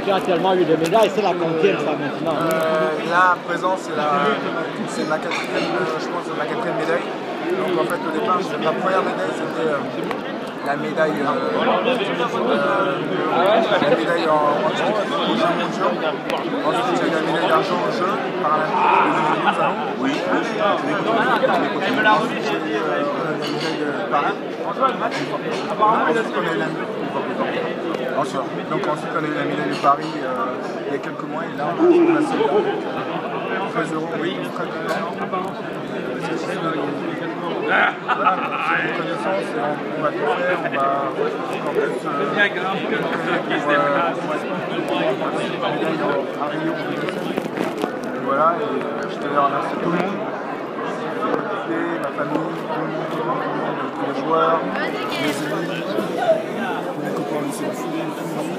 Tu as tellement eu de médailles, c'est la conquête ça maintenant. Là, à présent, c'est ma quatrième, je pense, la quatrième médaille. Donc en fait, au départ, ma première médaille, c'était la médaille en Jeux mondiaux. Ensuite, j'ai eu la médaille d'argent aux Jeux paralympiques de 2012. Oui. La médaille de Paris. Ensuite, on a eu la médaille de Paris il y a quelques mois et là, on a passé 13 euros. Oui, très content. Voilà, c'est une connaissance et on va tout faire, on va encore plus à Rio. Voilà, et je tenais à remercier tout le monde, ma famille, tout le monde, tous les joueurs, mes amis, tous mes copains au lycée de foot, tout le monde.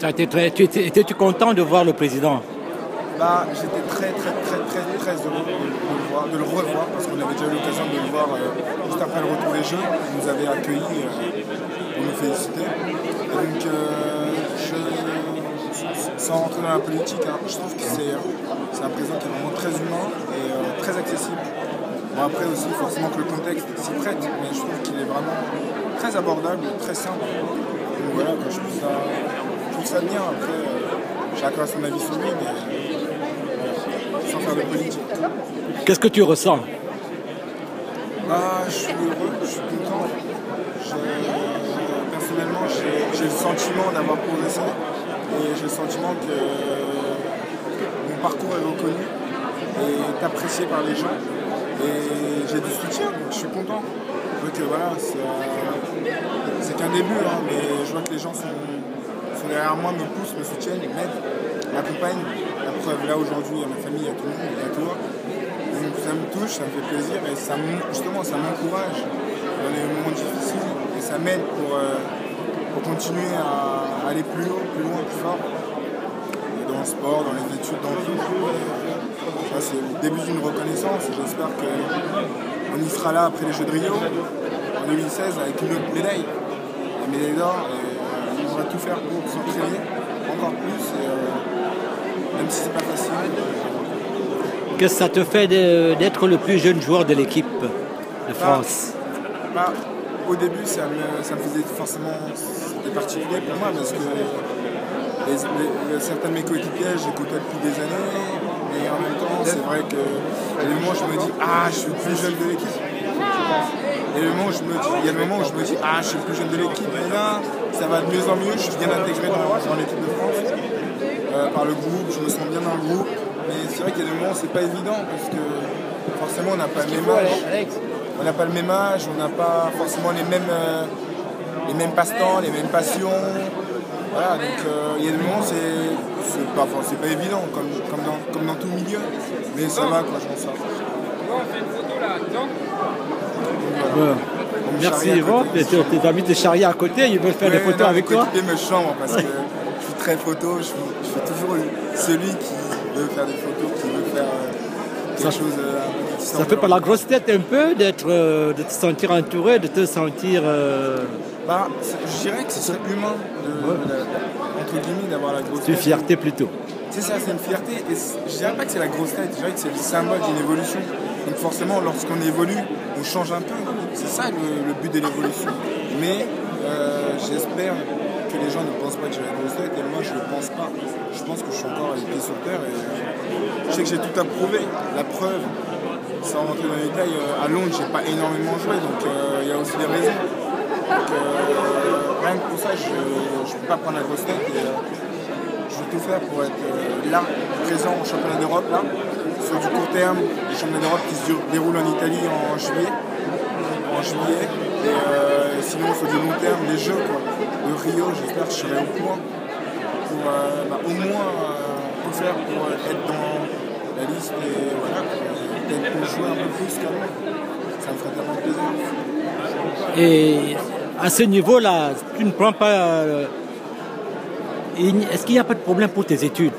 Voilà. Étais-tu content de voir le président? Bah, j'étais très heureux de le revoir parce qu'on avait déjà eu l'occasion de le voir juste après le retour des Jeux. Il nous avait accueillis pour nous féliciter. Et donc, sans rentrer dans la politique, hein, je trouve que c'est un président qui est vraiment très humain et très accessible. Bon, après aussi, forcément que le contexte s'y prête, mais je trouve qu'il est vraiment très abordable, très simple. Donc voilà, je trouve ça bien. Après, chacun a son avis sur lui, mais sans faire de politique. Qu'est-ce que tu ressens? Je suis heureux, je suis content. Personnellement, j'ai le sentiment d'avoir progressé et j'ai le sentiment que mon parcours est reconnu et est apprécié par les gens. Et j'ai du soutien, donc je suis content. Donc voilà, c'est qu'un début, hein, mais je vois que les gens sont derrière moi, me poussent, me soutiennent, m'aident, m'accompagnent. La preuve, là aujourd'hui, à ma famille, à tout le monde, à toi. Donc ça me touche, ça me fait plaisir et justement ça m'encourage dans les moments difficiles et ça m'aide pour continuer à aller plus haut, plus loin, plus fort. Et dans le sport, dans les études, dans tout. C'est le début d'une reconnaissance et j'espère qu'on y sera là après les Jeux de Rio en 2016 avec une autre médaille, la médaille d'or. On va tout faire pour s'entraîner encore plus, même si c'est pas facile. Qu'est-ce que ça te fait d'être le plus jeune joueur de l'équipe de France? Au début, ça me faisait forcément c'était particulier pour moi parce que certains de mes coéquipiers, j'écoutais depuis des années, mais en même temps, c'est vrai que à des moments, je me dis je suis le plus jeune de l'équipe. Et il y a le moment où je me dis je suis le plus jeune de l'équipe, et là, ça va de mieux en mieux, je suis bien intégré dans l'équipe de France, par le groupe, je me sens bien dans le groupe, mais c'est vrai qu'il y a des moments où c'est pas évident, parce que forcément on n'a pas le même âge, on n'a pas forcément les mêmes passe-temps, les mêmes passions, voilà, donc il y a des moments où c'est pas évident, comme dans tout milieu, mais ça va quand je m'en sors. On fait une photo là, dedans. Merci Yvon, tes amis de Charia à côté, ils veulent faire des photos avec toi. Mes me chambre parce que je suis très photo, je suis toujours celui qui veut faire des photos, qui veut faire quelque chose. Ça fait pas la grosse tête un peu de te sentir entouré, de te sentir. Je dirais que ce serait humain entre guillemets d'avoir la grosse tête. C'est une fierté plutôt. C'est ça, c'est une fierté. Et je dirais pas que c'est la grosse tête, je dirais que c'est le symbole d'une évolution. Donc forcément, lorsqu'on évolue, on change un peu. C'est ça le but de l'évolution. Mais j'espère que les gens ne pensent pas que j'ai la grosse tête. Et moi, je ne le pense pas. Je pense que je suis encore les pieds sur terre. Et je sais que j'ai tout à prouver. La preuve, sans rentrer dans les détails, à Londres, j'ai pas énormément joué. Donc il y a aussi des raisons. Donc rien que pour ça, je ne peux pas prendre la grosse tête. Et, je vais tout faire pour être là, présent au championnat d'Europe, là, sur du court terme, les championnats d'Europe qui se déroulent en Italie en juillet. Et sinon, sur du long terme, les Jeux de Rio, j'espère que je serai au point pour au moins tout faire pour être dans la liste et voilà, peut-être pour jouer un peu plus qu'avant. Ça me ferait tellement plaisir. Et à ce niveau-là, tu ne prends pas. Est-ce qu'il n'y a pas de problème pour tes études?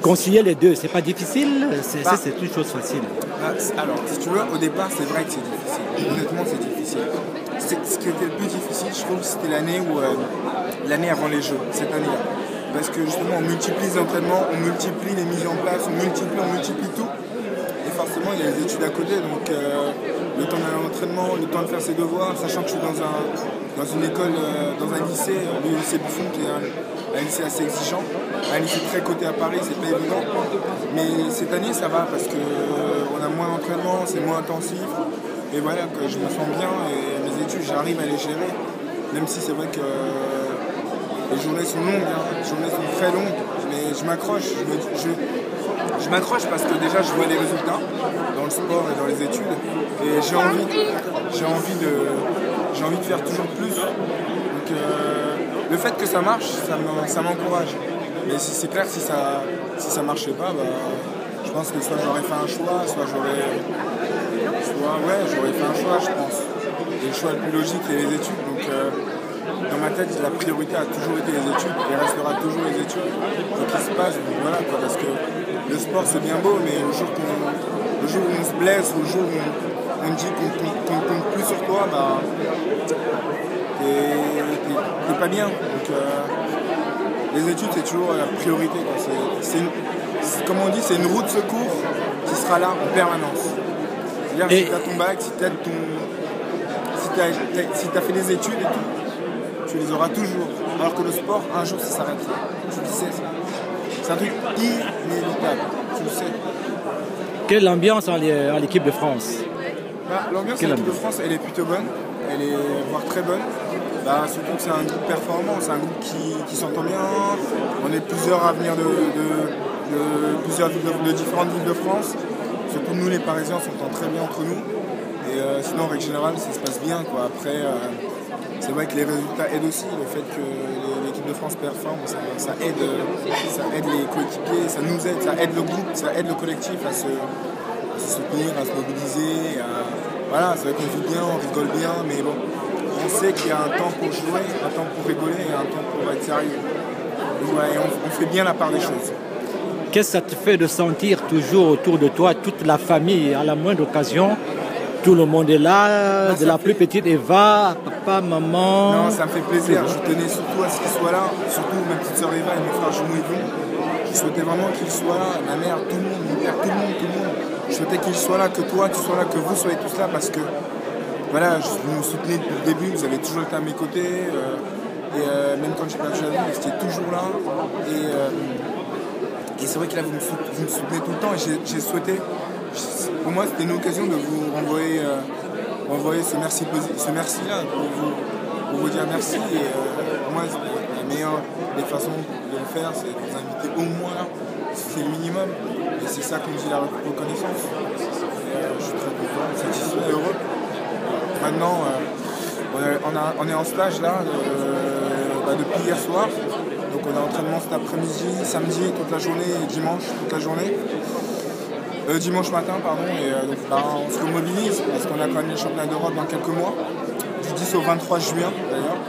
Concilier les deux, c'est pas difficile, c'est une chose facile. Alors, si tu veux, au départ, c'est vrai que c'est difficile. Honnêtement, c'est difficile. Ce qui était le plus difficile, je trouve, c'était l'année avant les Jeux, cette année-là. Parce que justement, on multiplie les entraînements, on multiplie les mises en place, on multiplie tout. Et forcément, il y a les études à côté, donc le temps d'aller à l'entraînement, le temps de faire ses devoirs, sachant que je suis dans une école, dans un lycée, le lycée Buffon, qui est un lycée assez exigeant, un lycée très coté à Paris, c'est pas évident. Mais cette année, ça va parce qu'on a moins d'entraînement, c'est moins intensif. Et voilà, que je me sens bien et mes études, j'arrive à les gérer. Même si c'est vrai que les journées sont longues, les journées sont très longues, mais je m'accroche. Je m'accroche parce que déjà, je vois les résultats dans le sport et dans les études. Et j'ai envie de faire toujours plus. Donc le fait que ça marche, ça m'encourage. Mais c'est clair que si ça marchait pas, je pense que soit j'aurais fait un choix, soit j'aurais fait un choix, je pense. Et le choix le plus logique, c'est les études. Donc dans ma tête, la priorité a toujours été les études et restera toujours les études. Donc il se passe, donc voilà, quoi, parce que le sport c'est bien beau, mais le jour où on se blesse, le jour où on dit qu'on ne compte plus sur toi, t'es pas bien. Donc les études c'est toujours la priorité, quoi. Comme on dit, c'est une roue de secours qui sera là en permanence. C'est-à-dire si tu as ton bac, si tu as fait des études et tout, tu les auras toujours. Alors que le sport, un jour, ça s'arrêtera. Tu le sais. C'est un truc inévitable. Tu le sais. Quelle ambiance à l'équipe de France? L'ambiance à l'équipe de France, elle est plutôt bonne. Elle est voire très bonne. Surtout que c'est un groupe performant, c'est un groupe qui s'entend bien. On est plusieurs à venir de différentes villes de France. Surtout nous les Parisiens, on s'entend très bien entre nous. Et sinon en règle générale ça se passe bien, quoi. Après c'est vrai que les résultats aident aussi. Le fait que l'équipe de France performe, ça aide les coéquipiers, ça nous aide, ça aide le groupe, ça aide le collectif à se soutenir, à se mobiliser. Voilà, c'est vrai qu'on joue bien, on rigole bien, mais bon, on sait qu'il y a un temps pour jouer, un temps pour rigoler et un temps pour être sérieux. Donc, ouais, on fait bien la part des choses. Qu'est-ce que ça te fait de sentir toujours autour de toi toute la famille à la moindre occasion? Tout le monde est là, de la plus petite Eva, papa, maman. Non, ça me fait plaisir. Je tenais surtout à ce qu'ils soient là, surtout ma petite sœur Eva et mon frère jumeau Yvon. Je souhaitais vraiment qu'ils soient là, ma mère, tout le monde, mon père, tout le monde. Je souhaitais qu'ils soient là, que toi, tu sois là, que vous soyez tous là, parce que voilà, vous me soutenez depuis le début, vous avez toujours été à mes côtés. Même quand j'ai perdu la vie, vous étiez toujours là. Et c'est vrai que là, vous me soutenez tout le temps. Et j'ai souhaité, pour moi, c'était une occasion de vous renvoyer ce merci-là, pour vous dire merci. Et pour moi, la meilleure des façons de le faire, c'est de vous inviter au moins là. C'est le minimum. Et c'est ça qu'on dit la reconnaissance. Je suis très content, satisfait, heureux. Maintenant, on est en stage là, depuis hier soir. Donc on a entraînement cet après-midi, samedi toute la journée et dimanche toute la journée. Dimanche matin, pardon. Et donc, on se remobilise parce qu'on a quand même les championnats d'Europe dans quelques mois. Du 10 au 23 juin d'ailleurs.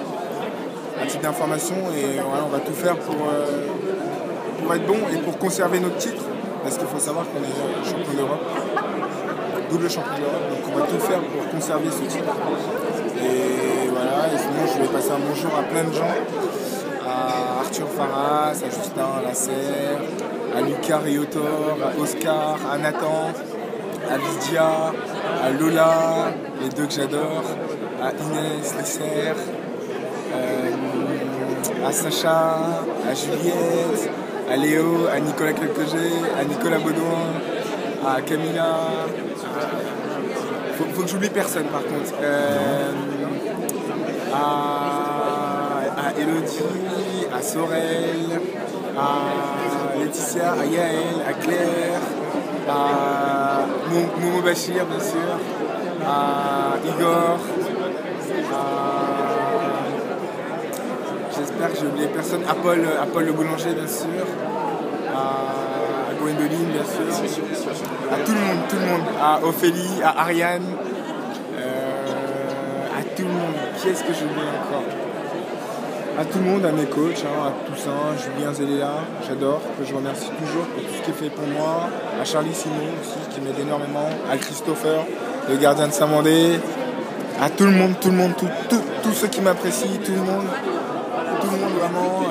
Un type d'information et voilà, on va tout faire pour être bon et pour conserver notre titre. Parce qu'il faut savoir qu'on est champion d'Europe. Double champion d'Europe, donc on va tout faire pour conserver ce titre. Et voilà, et sinon je vais passer un bonjour à plein de gens, à Arthur Farras, à Justin Lasserre, à Lucas Riotor, à Oscar, à Nathan, à Lydia, à Lola, les deux que j'adore, à Inès Lesser, à Sacha, à Juliette, à Léo, à Nicolas Quelquegé, à Nicolas Baudouin, à Camilla. Faut que j'oublie personne par contre. À Elodie, à Sorel, à Laetitia, à Yael, à Claire, à Momo Bachir bien sûr, à Igor, j'espère que j'ai oublié personne, à Paul le boulanger bien sûr, à Gwendoline bien sûr, à tout le monde, à Ophélie, à Ariane, à tout le monde. Qui est-ce que j'ai oublié encore? À tout le monde, à mes coachs, à Toussaint, Julien Zéléa, j'adore, que je remercie toujours pour tout ce qui est fait pour moi. À Charlie Simon aussi, qui m'aide énormément. À Christopher, le gardien de Saint-Mandé. À tout le monde, tous ceux qui m'apprécient, tout le monde vraiment.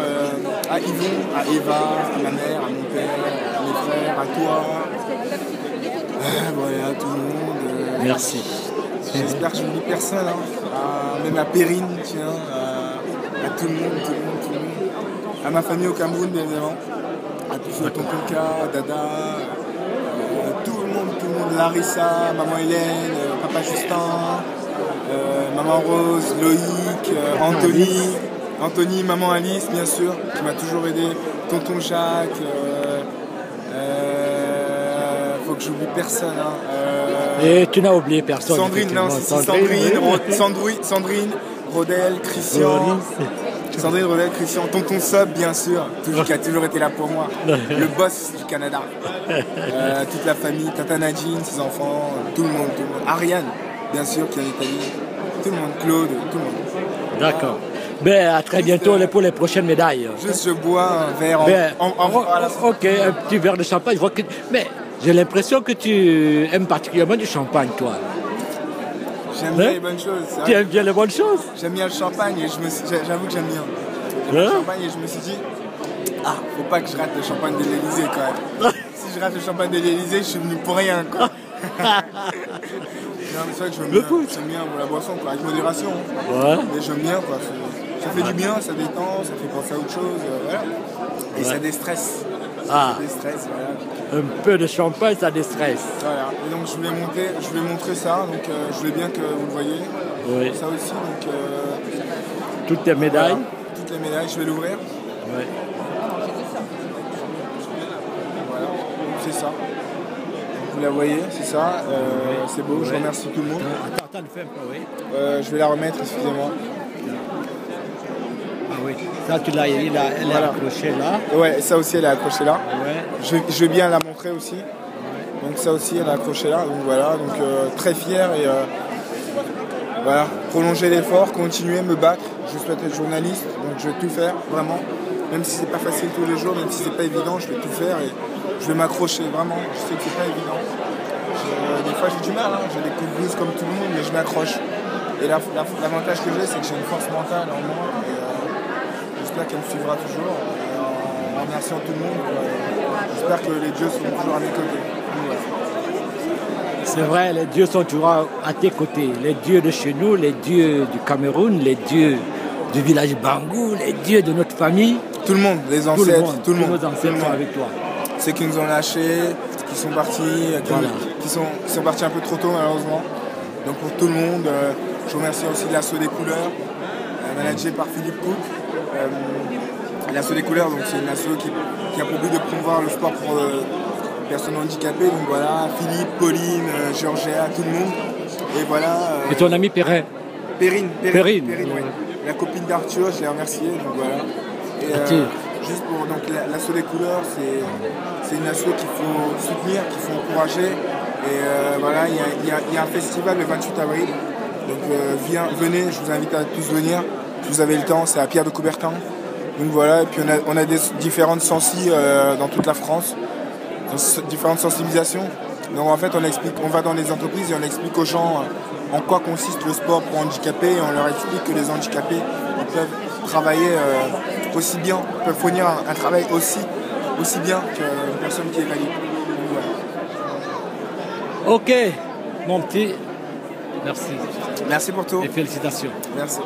À Yvon, à Eva, à ma mère, à mon père, à mes frères, à toi. Voilà, tout le monde. Merci. J'espère que je n'oublie personne. Même à Perrine, tiens. À tout le monde. À ma famille au Cameroun, bien évidemment. À tous ceux, tonton K, Dada, tout le monde. Larissa, maman Hélène, papa Justin, maman Rose, Loïc, Anthony, maman Alice, bien sûr, qui m'a toujours aidé. Tonton Jacques. Faut que j'oublie personne. Et tu n'as oublié personne. Sandrine, non, Sandrine, Rodel, Christian. Sandrine, Rodel, Christian, tonton Sob, bien sûr, qui a toujours été là pour moi. Le boss du Canada. Toute la famille, Tata Nadine, ses enfants, tout le monde. Ariane, bien sûr, qui est en Italie. Tout le monde, Claude, tout le monde. D'accord. Ben, à très bientôt pour les prochaines médailles. Juste, je bois un verre ok, un petit verre de champagne. Mais j'ai l'impression que tu aimes particulièrement du champagne, toi. J'aime bien les bonnes choses. Tu aimes bien les bonnes choses? J'aime bien le champagne et j'avoue que j'aime bien. Le champagne et je me suis dit, faut pas que je rate le champagne de l'Élysée quand même. Si je rate le champagne de l'Élysée, je suis venu pour rien, quoi. Non, mais c'est vrai que j'aime bien la boisson, quoi, avec modération. Ouais. Mais j'aime bien, quoi. Ça fait du bien, ça détend, ça fait penser à autre chose, voilà. Et ça déstresse. Ça déstresse, voilà. Un peu de champagne, ça déstresse. Voilà. Et donc je voulais montrer ça, donc je voulais bien que vous le voyez. Oui. Ça aussi, donc. Toutes tes médailles. Voilà. Toutes les médailles, je vais l'ouvrir. Ouais. Voilà, c'est ça. Vous la voyez, c'est ça. C'est beau, je remercie tout le monde. Attends, fais un peu, oui. Je vais la remettre, excusez-moi. Ah oui, ça tu l'as, elle est accrochée là. Ouais, ça aussi elle est accrochée là. Ouais. Je vais bien la montrer aussi. Donc ça aussi elle est accrochée là. Donc voilà, donc très fier et voilà, prolonger l'effort, continuer, me battre. Je souhaite être journaliste, donc je vais tout faire, vraiment. Même si c'est pas facile tous les jours, même si c'est pas évident, je vais tout faire et je vais m'accrocher, vraiment. Je sais que c'est pas évident. Des fois j'ai du mal, j'ai des coups de blues comme tout le monde, mais je m'accroche. Et l'avantage que j'ai, c'est que j'ai une force mentale en moi. J'espère qu'elle me suivra toujours. En remerciant tout le monde. J'espère que les dieux seront toujours à mes côtés. C'est vrai, les dieux sont toujours à tes côtés. Les dieux de chez nous, les dieux du Cameroun, les dieux du village Bangou, les dieux de notre famille. Tout le monde, les ancêtres, tout le monde. Nos ancêtres sont avec toi. Ceux qui nous ont lâchés, qui sont partis, qui sont partis un peu trop tôt malheureusement. Donc pour tout le monde, je remercie aussi l'Assaut des Couleurs, managé par Philippe Cook. L'Assaut des Couleurs, donc c'est une asso qui a pour but de promouvoir le sport pour personnes handicapées. Donc voilà, Philippe, Pauline, Georgia, tout le monde. Et voilà. Et ton ami Perrin? Perrine, oui. La copine d'Arthur, je l'ai remerciée. Donc voilà. Et, juste pour donc l'Assaut des Couleurs, c'est une asso qu'il faut soutenir, qu'il faut encourager. Et voilà, il y a un festival le 28 avril. Donc venez, je vous invite à tous venir. Si vous avez le temps, c'est à Pierre de Coubertin. Donc voilà, et puis on a des différentes sensi dans toute la France, différentes sensibilisations. Donc en fait, on va dans les entreprises et on explique aux gens en quoi consiste le sport pour handicapés. Et on leur explique que les handicapés ils peuvent travailler aussi bien, peuvent fournir un travail aussi bien qu'une personne qui est valide. Voilà. Ok, mon petit, merci. Merci pour tout. Et félicitations. Merci.